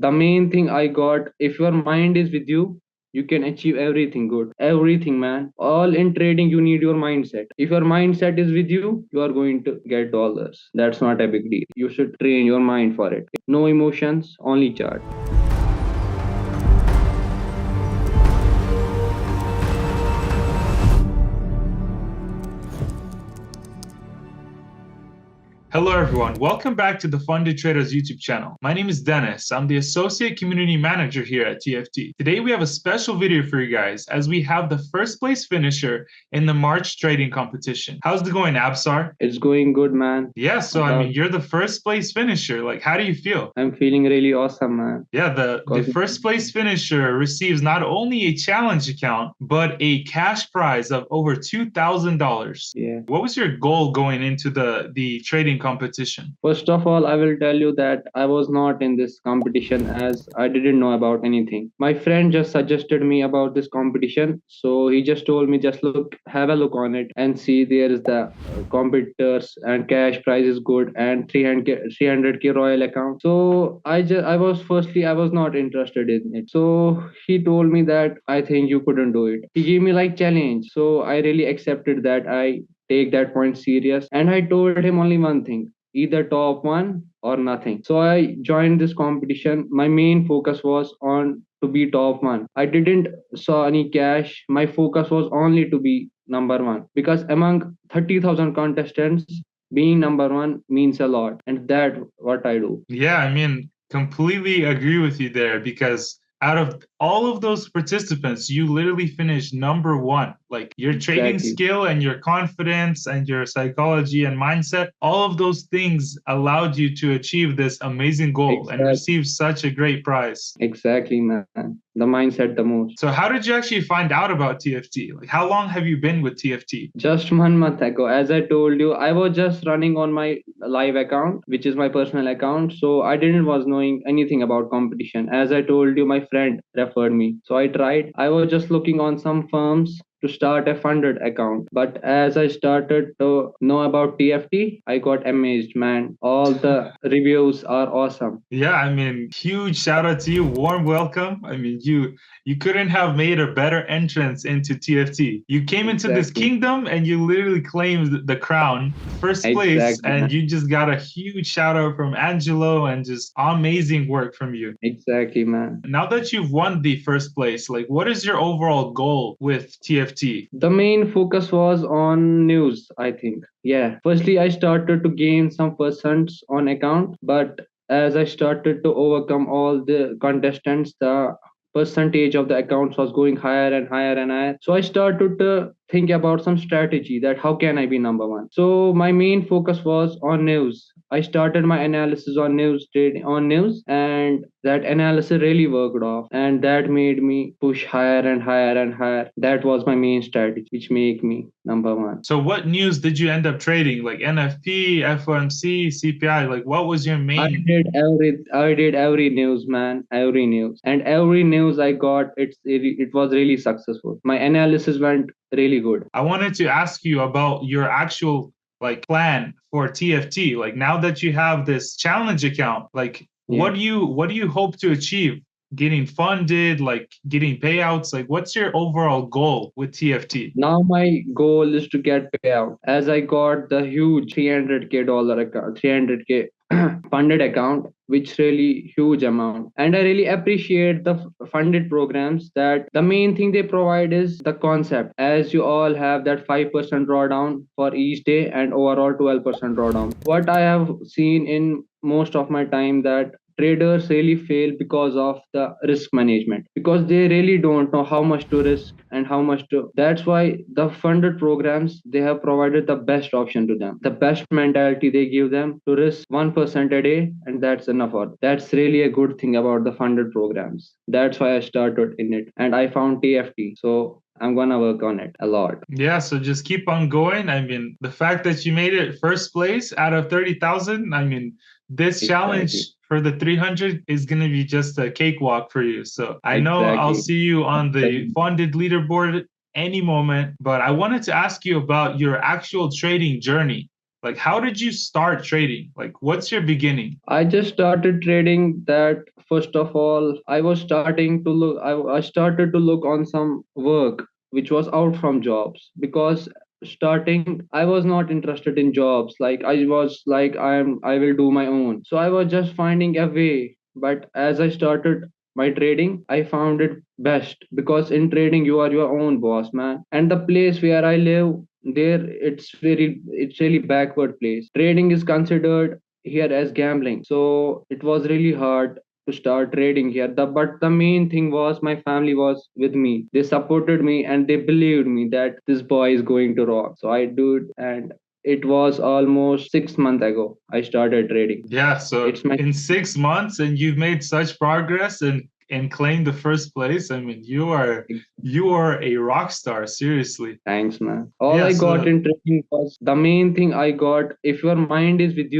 the main thing I got, if your mind is with you can achieve everything good. Everything, man. All in trading, you need your mindset. If your mindset is with you are going to get dollars. That's not a big deal. You should train your mind for it. No emotions, only chart. Hello, everyone. Welcome back to the Funded Traders YouTube channel. My name is Dennis. I'm the Associate Community Manager here at TFT. Today, we have a special video for you guys as we have the first place finisher in the March trading competition. How's it going, Absar? It's going good, man. Yeah, so I mean, you're the first place finisher. Like, how do you feel? I'm feeling really awesome, man. Yeah, the first place finisher receives not only a challenge account, but a cash prize of over $2,000. Yeah. What was your goal going into the trading competition? First of all, I will tell you that I was not in this competition as I didn't know about anything. My friend just suggested me about this competition. So he just told me, just look, have a look on it and see there is the competitors and cash prize is good and 300k royal account. So I was not interested in it. So he told me that I think you couldn't do it. He gave me like challenge. So I really accepted that. I take that point serious, and I told him only one thing: either top one or nothing. So I joined this competition. My main focus was on to be top one. I didn't saw any cash. My focus was only to be number one, because among 30,000 contestants, being number one means a lot, and that what I do. Yeah, I mean, completely agree with you there because out of all of those participants, you literally finished number one. Like your trading Exactly. skill and your confidence and your psychology and mindset, all of those things allowed you to achieve this amazing goal and Exactly. receive such a great prize. Exactly, man. The mindset the most. So how did you actually find out about TFT? Like how long have you been with TFT? Just 1 month ago, as I told you, I was just running on my live account, which is my personal account. So I didn't was knowing anything about competition. As I told you, my friend referred me. So I tried. I was just looking on some firms to start a funded account. But as I started to know about TFT, I got amazed, man. All the reviews are awesome. Yeah, I mean, huge shout out to you. Warm welcome. I mean, you couldn't have made a better entrance into TFT. You came into this Exactly. kingdom and you literally claimed the crown, first place, Exactly, and man. you just got a huge shout out from Angelo and just amazing work from you. Exactly, man. Now that you've won the first place, like what is your overall goal with TFT? The main focus was on news, I think. Yeah. Firstly, I started to gain some percents on account, but as I started to overcome all the contestants, the percentage of the accounts was going higher and higher and higher. So I started to think about some strategy that how can I be number one. So my main focus was on news. I started my analysis on news, and that analysis really worked off, and that made me push higher and higher and higher. That was my main strategy, which made me number one. So what news did you end up trading? Like NFP, FOMC, CPI? Like what was your I main? did every news, man, every news, and every news I got, it was really successful. My analysis went really good. I wanted to ask you about your actual like plan for TFT. Like now that you have this challenge account, like Yeah. what do you hope to achieve? Getting funded, like getting payouts, like what's your overall goal with TFT? Now my goal is to get payout, as I got the huge 300k dollar account, 300k funded account, which really huge amount. And I really appreciate the funded programs, that the main thing they provide is the concept, as you all have that 5% drawdown for each day and overall 12% drawdown. What I have seen in most of my time, that traders really fail because of the risk management, because they really don't know how much to risk and how much to. That's why the funded programs, they have provided the best option to them, the best mentality they give them to risk 1% a day, and that's enough for. That's really a good thing about the funded programs. That's why I started in it, and I found TFT. So I'm gonna work on it a lot. Yeah, so just keep on going. I mean, the fact that you made it first place out of 30,000, I mean, this challenge Exactly. for the 300 is going to be just a cakewalk for you. So I know I'll Exactly. see you on the funded leaderboard any moment, but I wanted to ask you about your actual trading journey. Like, how did you start trading? Like, what's your beginning? I just started trading that first of all, I started to look on some work which was out from jobs because starting I was not interested in jobs. Like I was like I will do my own. So I was just finding a way. But as I started my trading, I found it best because in trading you are your own boss, man. And the place where I live, there it's really backward place. Trading is considered here as gambling. So it was really hard to start trading here. But the main thing was my family was with me. They supported me and they believed me that this boy is going to rock. So I do it, and it was almost 6 months ago I started trading. Yeah, so It's my in 6 months, and you've made such progress and claimed the first place. I mean, you are a rock star, seriously. thanks, man. All Yeah, I got so in trading was the main thing I got. If your mind is with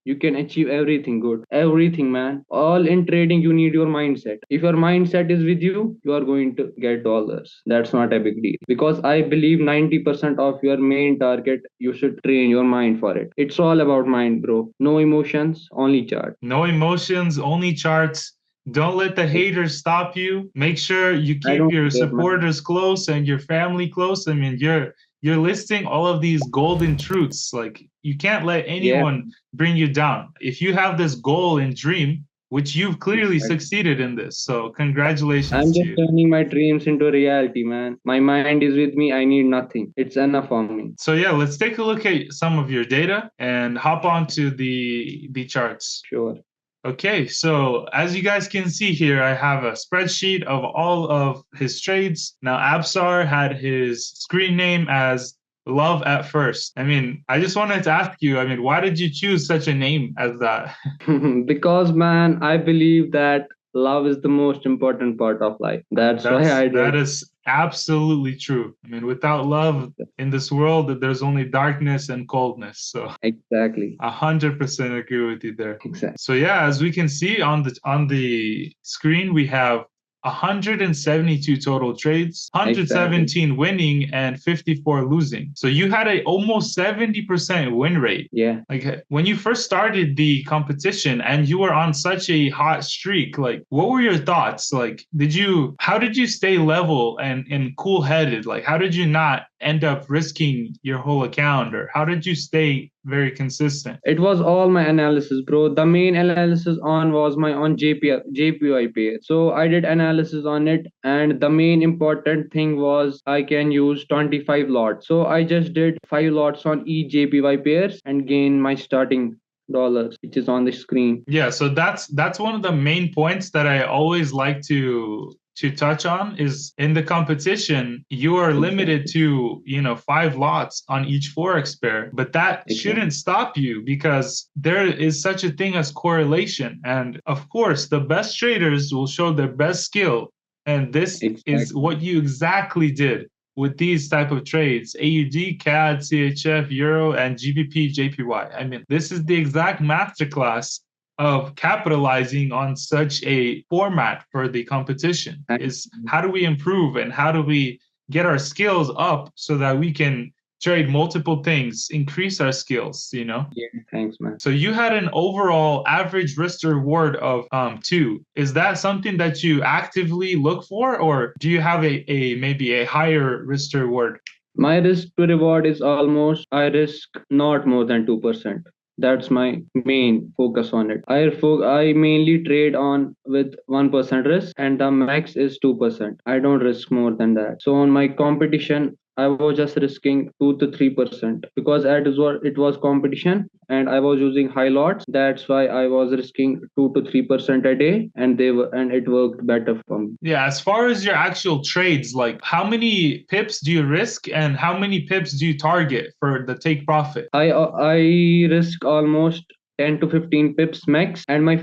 you can achieve everything good. Everything, man. All in trading, you need your mindset. If your mindset is with you are going to get dollars. That's not a big deal. Because I believe 90% of your main target, you should train your mind for it. It's all about mind, bro. No emotions, only chart. no emotions, only charts. Don't let the haters stop you. Make sure you I keep don't your care, man. supporters close and your family close. I mean, you're listing all of these golden truths. Like, you can't let Yeah, anyone bring you down. If you have this goal and dream, which you've clearly exactly. succeeded in this, so congratulations I'm to just you. turning my dreams into reality, man. My mind is with me. I need nothing. It's enough for me. So yeah, let's take a look at some of your data and hop onto the charts. Sure. Okay, so as you guys can see here, I have a spreadsheet of all of his trades. Now, Absar had his screen name as Love at First. I mean, I just wanted to ask you, I mean, why did you choose such a name as that? Because, man, I believe that love is the most important part of life. That's why That's I that did. is absolutely true. I mean, without love in this world, there's only darkness and coldness. So Exactly. 100% agree with you there. Exactly. So yeah, as we can see on the screen, we have 172 total trades, Exactly. 117 winning and 54 losing. So you had a almost 70% win rate. Yeah. Like, when you first started the competition and you were on such a hot streak, like, what were your thoughts? Like, how did you stay level and cool headed? Like, how did you not end up risking your whole account, or how did you stay very consistent? It was all my analysis, bro. The main analysis on was my on JPY pair. So I did analysis on it, and the main important thing was I can use 25 lots. So I just did 5 lots on each JPY pairs and gain my starting dollars, which is on the screen. Yeah, so that's one of the main points that I always like to touch on is in the competition, you are limited Exactly. to, 5 lots on each forex pair, but that Exactly. shouldn't stop you because there is such a thing as correlation. And of course, the best traders will show their best skill. And this is Exactly. what you exactly did with these type of trades: AUD, CAD, CHF, Euro, and GBP, JPY. I mean, this is the exact masterclass of capitalizing on such a format for the competition. Thanks, Is how do we improve and how do we get our skills up so that we can trade multiple things, increase our skills? yeah, thanks, man. So you had an overall average risk to reward of 2. Is that something that you actively look for, or do you have a maybe a higher risk to reward? My risk to reward is almost I risk not more than 2%. That's my main focus on it. I mainly trade on with 1% risk and the max is 2%. I don't risk more than that. So on my competition, I was just risking 2 to 3% because it was competition and I was using high lots. That's why I was risking 2 to 3% a day, and it worked better for me. Yeah, as far as your actual trades, like, how many pips do you risk and how many pips do you target for the take profit? I risk almost 10 to 15 pips max, and my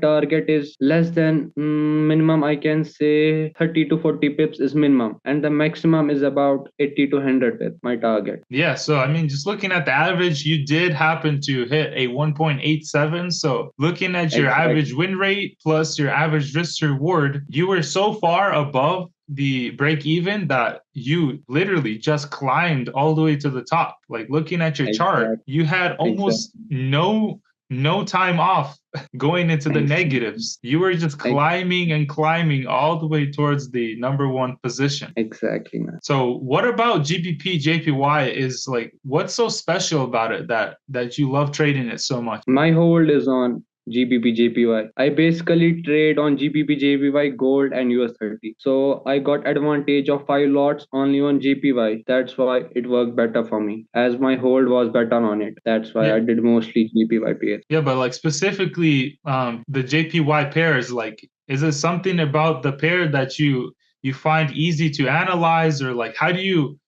target is less than minimum. I can say 30 to 40 pips is minimum, and the maximum is about 80 to 100 pips. My target. Yeah, so I mean, just looking at the average, you did happen to hit a 1.87. So looking at your average Exactly. win rate plus your average risk to reward, you were so far above the break even that you literally just climbed all the way to the top. Like looking at your chart, Exactly. you had almost Exactly. no time off going into the Exactly. negatives. You were just climbing and climbing all the way towards the number one position. Exactly, man. So what about GBP JPY is like, what's so special about it that you love trading it so much? My hold is on GBP JPY. I basically trade on GBP JPY gold and US 30. So I got advantage of 5 lots only on JPY. That's why it worked better for me as my hold was better on it. That's why Yeah. I did mostly JPY pairs. Yeah, but like specifically the JPY pairs, like is it something about the pair that you find easy to analyze, or like how do you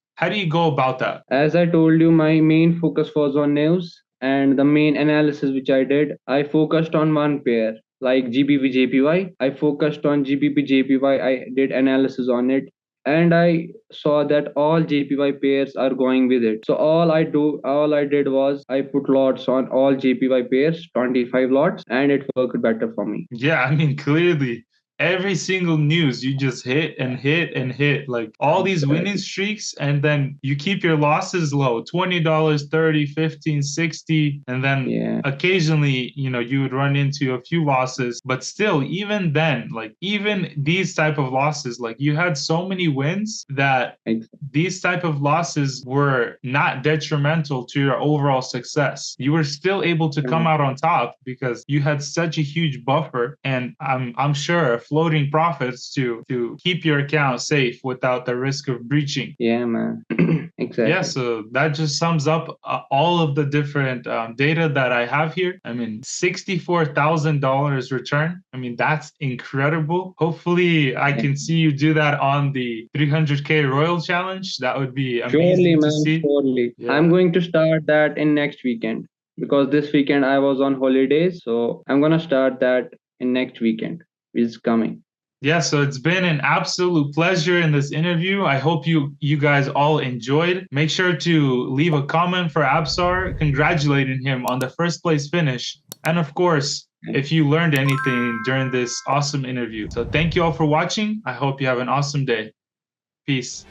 go about that? As I told you, my main focus was on news and the main analysis which I did, I focused on one pair like GBP JPY. I focused on GBP JPY. I did analysis on it and I saw that all JPY pairs are going with it. So all I did was I put lots on all JPY pairs, 25 lots, and it worked better for me. Yeah, I mean, clearly, every single news you just hit and hit and hit, like all these winning Exactly. streaks, and then you keep your losses low, $20, 30, 15, 60, and then Yeah. occasionally, you would run into a few losses, but still, even then, like even these type of losses, like you had so many wins that Ex- these type of losses were not detrimental to your overall success. You were still able to come out on top because you had such a huge buffer, and I'm sure floating profits to keep your account safe without the risk of breaching. Yeah, man. Yeah, Exactly. so that just sums up all of the different data that I have here. I mean, $64,000 return. I mean, that's incredible. Hopefully, I can see you do that on the 300K Royal Challenge. That would be Surely, amazing to man, see. surely. I'm Yeah. going to start that in next weekend because this weekend I was on holidays. So I'm gonna start that in next weekend, which is coming. Yeah, so it's been an absolute pleasure in this interview. I hope you guys all enjoyed. Make sure to leave a comment for Absar, congratulating him on the first place finish. And of course, if you learned anything during this awesome interview. So thank you all for watching. I hope you have an awesome day. Peace.